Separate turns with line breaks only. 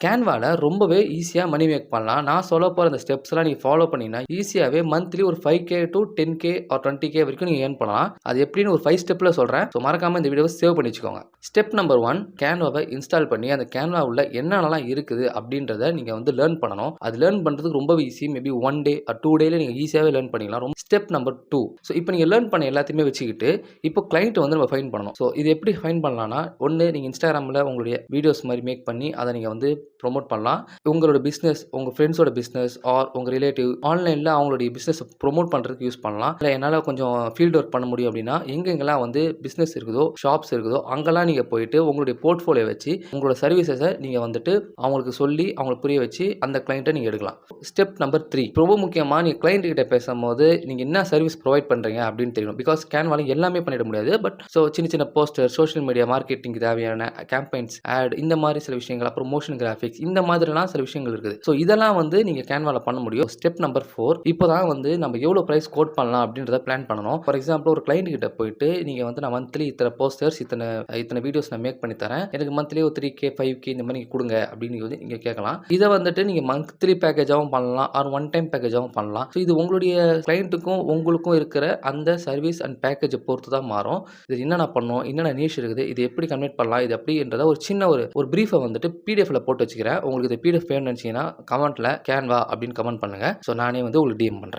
கேன்வால ரொம்பவே ஈஸியா மணி மேக் பண்ணலாம். நான் சொல்லப் போற இந்த ஸ்டெப்ஸ்லாம் நீங்க ஃபாலோ பண்ணீங்கன்னா, ஈஸியாவே மந்த்லி ஒரு 5K two 10K R 20K வரைக்கும் நீங்க ஏர்ன் பண்ணலாம். அது எப்படின்னு ஒரு 5 ஸ்டெப்ல சொல்றேன். ஸோ மறக்காம இந்த வீடியோவ சேவ் பண்ணி வச்சுக்கோங்க. ஸ்டெப் நம்பர் 1 கேன்வாவ இன்ஸ்டால் பண்ணி, அந்த கேன்வா உள்ள என்னென்னலாம் இருக்குது அப்படின்றத நீங்க வந்து லேர்ன் பண்ணணும். அது லேர்ன் பண்றதுக்கு ரொம்பவே ஈஸி. மேபி 1 டே ஆர் 2 டேல நீங்க ஈஸியாவே லேர்ன் பண்ணிடலாம். Step number 2. ஸோ இப்போ நீங்க லேர்ன் பண்ண எல்லாத்தையுமே வச்சுக்கிட்டு, இப்போ கிளையன்ட் வந்து நம்ம ஃபைண்ட் பண்ணணும். ஸோ இது எப்படி ஃபைண்ட் பண்ணலாம்னா, ஒண்ணு நீங்க Instagramல உங்களுடைய வீடியோஸ் மாரி மேக் பண்ணி, அத நீங்க வந்து ப்ரமோட் பண்ணலாம். உங்களோட பிசினஸ், உங்க ஃப்ரெண்ட்ஸோட பிசினஸ் ஆர் உங்க ரிலேட்டிவ் ஆன்லைன்ல அவங்களுடைய பிசினஸ ப்ரமோட் பண்றதுக்கு யூஸ் பண்ணலாம். இல்ல என்னால கொஞ்சம் ஃபீல்ட் ஒர்க் பண்ண முடியும் அப்படின்னா, எங்கெங்கெல்லாம் வந்து பிசினஸ் இருக்குதோ, ஷாப்ஸ் இருக்குதோ, அங்கெல்லாம் நீங்க போயிட்டு உங்களுடைய போர்ட்ஃபோலியோ வச்சு உங்களோட சர்வீசஸ நீங்க வந்துட்டு அவங்களுக்கு சொல்லி, அவங்களுக்கு புரிய வச்சு அந்த கிளையன்ட்ட நீங்க எடுக்கலாம். ஸ்டெப் நம்பர் 3 ரொம்ப முக்கியமா நீங்க கிளையன்ட் கிட்ட பேசும்போது நீங்க என்ன சர்வீஸ் ப்ரொவைட் பண்றீங்க அப்படின்னு தெரியணும். பிகாஸ் கேன்வால எல்லாமே பண்ணிட முடியாது. பட் சின்ன சின்ன போஸ்டர், சோஷியல் மீடியா மார்க்கெட்டிங்க்கு தேவையான கேம்பெயின்ஸ், ஆட் இந்த மாதிரி சில விஷயங்கள், அப்புறம் மோஷன் கிராபிக்ஸ் இந்த மாதிரிலாம் சில விஷயங்கள் இருக்குது. ஸோ இதெல்லாம் வந்து நீங்க கேன்வால பண்ண முடியும். ஸ்டெப் நம்பர் 4 இப்போதான் வந்து நம்ம எவ்வளவு பிரைஸ் கோட் பண்ணலாம் அப்படின்றத பிளான் பண்ணணும். ஃபார் எக்ஸாம்பிள் ஒரு கிளையன்ட் கிட்ட போயிட்டு நீங்க வந்து நான் மந்த்லி இத்தனை போஸ்டர்ஸ், இத்தனை வீடியோஸ் நான் மேக் பண்ணி தரேன். எனக்கு மந்த்லி ஒரு 3K 5K இந்த மாதிரி நீங்க கொடுங்க அப்படின்னு வந்து நீங்க கேட்கலாம். இதை வந்துட்டு நீங்க மந்த்லி பேக்கேஜாவும் பண்ணலாம் ஆர் ஒன் டைம் பேக்கேஜாவும் பண்ணலாம். ஸோ இது உங்களுடைய கிளையண்ட்டுக்கும் உங்களுக்கும் இருக்கிற அந்த சர்வீஸ் அண்ட் பேக்கேஜை பொறுத்து தான் மாறும். இது என்னென்ன பண்ணும், என்னென்ன நீஷ் இருக்குது, இது எப்படி கன்வெர்ட் பண்ணலாம், இது எப்படின்றத ஒரு சின்ன ஒரு பிரீஃபை வந்துட்டு பிடிஎஃப்ல போட்டு வச்சுக்கிறேன். உங்களுக்கு இது பிடிஎஃப் வேணும்னு நினைச்சீங்கன்னா கமெண்ட்ல கேன்வா அப்படின்னு கமெண்ட் பண்ணுங்க. ஸோ நானே வந்து உங்களுக்கு டிஎம் பண்றேன்.